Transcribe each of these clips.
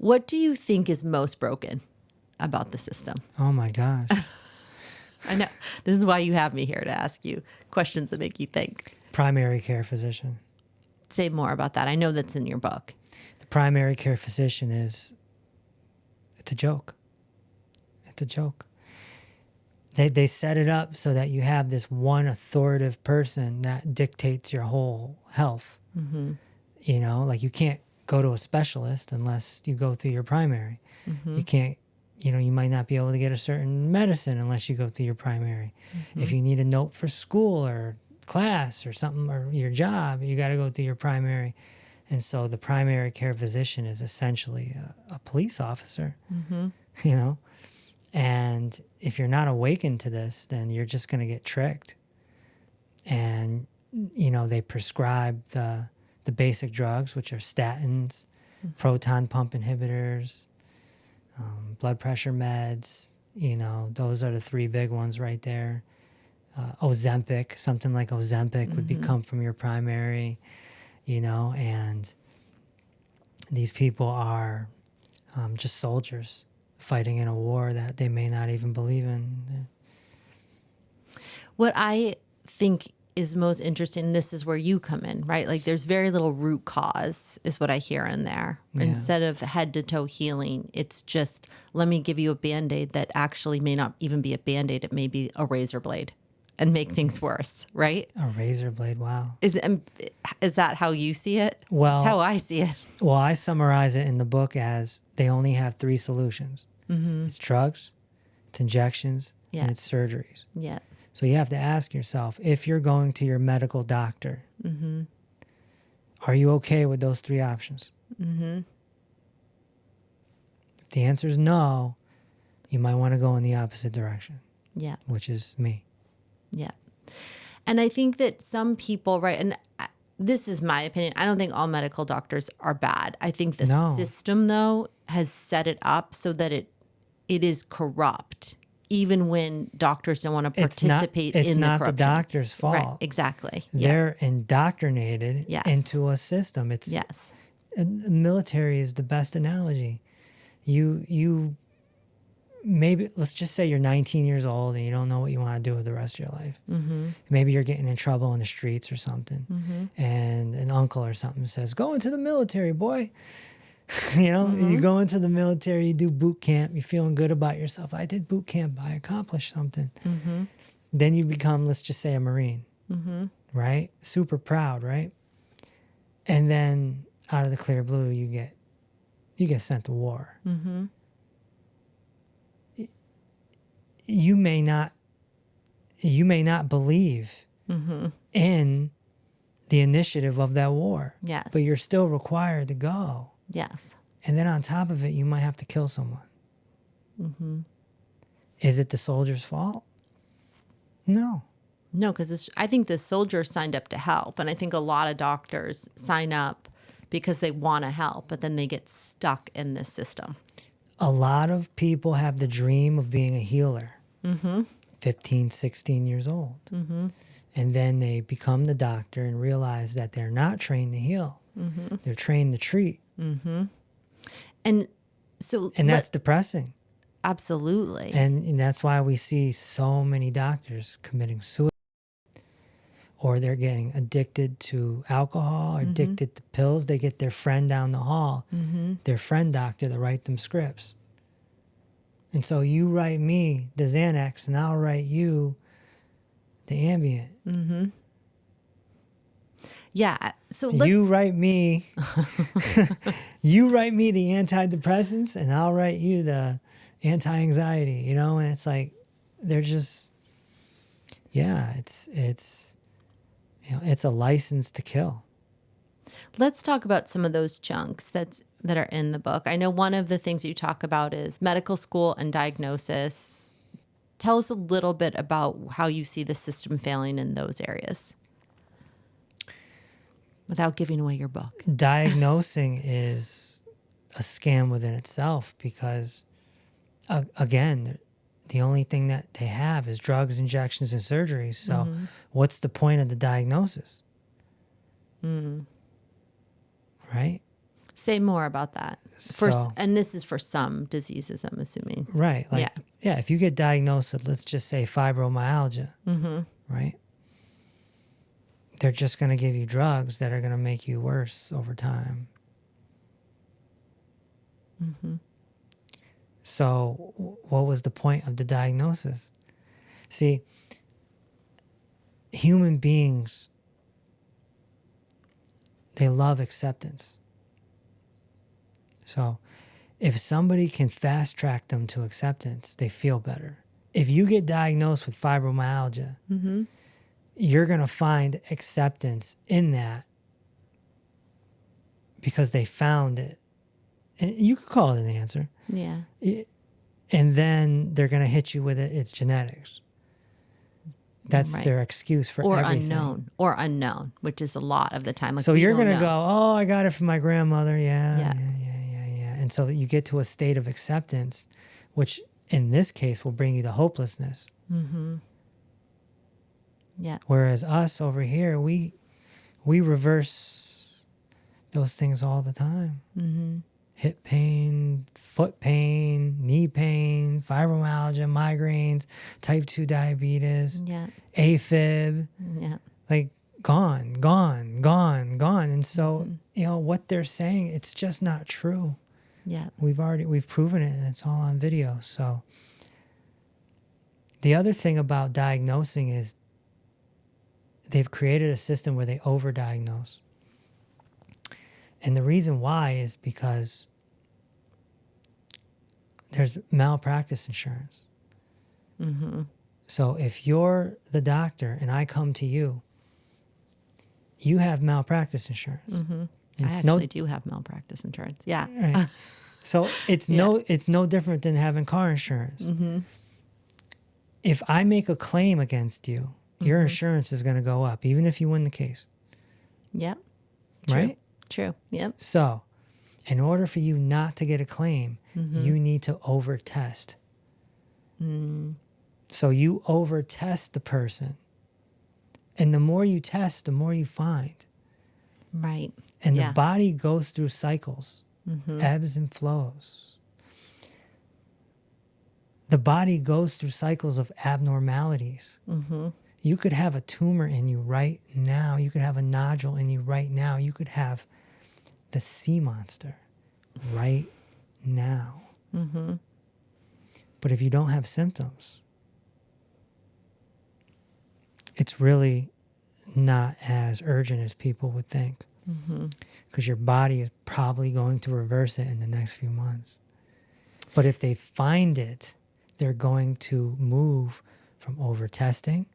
What do you think is most broken about the system? Oh my gosh. I know. This is why you have me here, to ask you questions that make you think. Primary care physician. Say more about that. I know that's in your book. The primary care physician it's a joke. It's a joke. They set it up so that you have this one authoritative person that dictates your whole health. Mm-hmm. You know, like you can't go to a specialist unless you go through your primary. Mm-hmm. You can't, you know, you might not be able to get a certain medicine unless you go through your primary. Mm-hmm. If you need a note for school or class or something, or your job, you got to go through your primary. And so the primary care physician is essentially a police officer, Mm-hmm. you know? And if you're not awakened to this, then you're just going to get tricked. And, you know, they prescribe the basic drugs, which are statins, proton pump inhibitors, blood pressure meds. You know, those are the three big ones right there. Ozempic, something like Ozempic would come from your primary, you know, and these people are just soldiers fighting in a war that they may not even believe in. What I think is most interesting, and this is where you come in, right? Like there's very little root cause is what I hear in there. Yeah. Instead of head to toe healing, it's just, let me give you a Band-Aid that actually may not even be a Band-Aid. It may be a razor blade and make things worse, right? A razor blade, wow. Is that how you see it? Well, That's how I see it. Well, I summarize it in the book as they only have three solutions. Mm-hmm. It's drugs, it's injections, Yeah. and it's surgeries. Yeah. So you have to ask yourself, if you're going to your medical doctor, Mm-hmm. are you okay with those three options? Mm-hmm. If the answer is no, you might want to go in the opposite direction, Yeah. which is me. Yeah. And I think that some people, right, and this is my opinion, I don't think all medical doctors are bad. I think the No. system, though, has set it up so that it is corrupt, even when doctors don't want to participate in the corruption. It's not the doctor's fault. Right, exactly. Yeah. They're indoctrinated Yes. into a system. Yes. The military is the best analogy. You maybe, let's just say you're 19 years old and you don't know what you want to do with the rest of your life. Mm-hmm. Maybe you're getting in trouble in the streets or something. Mm-hmm. And an uncle or something says, go into the military, boy. You know, Mm-hmm. you go into the military, you do boot camp, you're feeling good about yourself. I did boot camp, I accomplished something. Mm-hmm. Then you become, let's just say, a Marine, Mm-hmm. right? Super proud, right? And then out of the clear blue, you get sent to war. Mm-hmm. You may not believe Mm-hmm. in the initiative of that war, Yes. but you're still required to go. Yes. And then on top of it, you might have to kill someone. Mm-hmm. Is it the soldier's fault? No. No, because I think the soldiers signed up to help. And I think a lot of doctors sign up because they want to help, but then they get stuck in this system. A lot of people have the dream of being a healer, 15, 16 years old. Mm-hmm. And then they become the doctor and realize that they're not trained to heal. Mm-hmm. They're trained to treat. Mm-hmm. And so... And that's depressing. Absolutely. And that's why we see so many doctors committing suicide. Or they're getting addicted to alcohol, or addicted to pills. They get their friend down the hall, their friend doctor, to write them scripts. And so you write me the Xanax, and I'll write you the Ambien. Mm-hmm. Yeah. So let's... You write me, you write me the antidepressants, and I'll write you the anti-anxiety. You know, and it's like they're just, yeah, it's you know, it's a license to kill. Let's talk about some of those chunks that are in the book. I know one of the things you talk about is medical school and diagnosis. Tell us a little bit about how you see the system failing in those areas without giving away your book. Diagnosing is a scam within itself because, again, the only thing that they have is drugs, injections, and surgeries. So what's the point of the diagnosis? Right? Say more about that. So, And this is for some diseases, I'm assuming. right. Like, Yeah. yeah, if you get diagnosed with, let's just say, fibromyalgia, right? They're just going to give you drugs that are going to make you worse over time. So what was the point of the diagnosis? See, human beings, they love acceptance. So if somebody can fast track them to acceptance, they feel better. If you get diagnosed with fibromyalgia, you're going to find acceptance in that because they found it. And you could call it an answer. Yeah. And then they're going to hit you with it. It's genetics. That's Right. their excuse for Or everything. unknown, which is a lot of the time. Like, So we you're don't going to know. go, oh, I got it from my grandmother. Yeah. Yeah. And so you get to a state of acceptance, which in this case will bring you to hopelessness. Yeah. Whereas us over here, we reverse those things all the time. Hip pain, foot pain, knee pain, fibromyalgia, migraines, type 2 diabetes, Yeah. AFib, Yeah. like gone. And so, what they're saying, it's just not true. Yeah. We've proven it, and it's all on video. So the other thing about diagnosing is they've created a system where they overdiagnose. And the reason why is because there's malpractice insurance. So if you're the doctor and I come to you, you have malpractice insurance. I actually do have malpractice insurance. Yeah. Right. So it's no different than having car insurance. If I make a claim against you, your insurance is going to go up, even if you win the case. Yep. True. Right? True. Yep. So, in order for you not to get a claim, you need to over-test. So you over-test the person. And the more you test, the more you find. Right. And Yeah. the body goes through cycles, ebbs and flows. The body goes through cycles of abnormalities. You could have a tumor in you right now. You could have a nodule in you right now. You could have the sea monster right now. But if you don't have symptoms, it's really not as urgent as people would think. Because your body is probably going to reverse it in the next few months. But if they find it, they're going to move from over-testing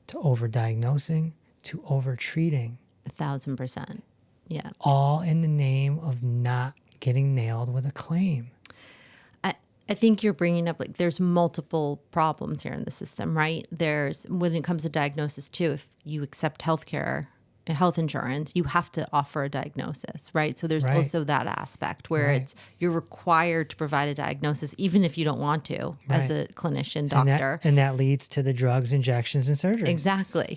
to over-diagnosing to over-treating. 1,000%. Yeah. All in the name of not getting nailed with a claim. I think you're bringing up, like, there's multiple problems here in the system, right? There's, when it comes to diagnosis too, if you accept health insurance, you have to offer a diagnosis, right? So there's Right. also that aspect where Right. you're required to provide a diagnosis, even if you don't want to, as Right. a clinician, doctor. And that leads to the drugs, injections, and surgery. Exactly.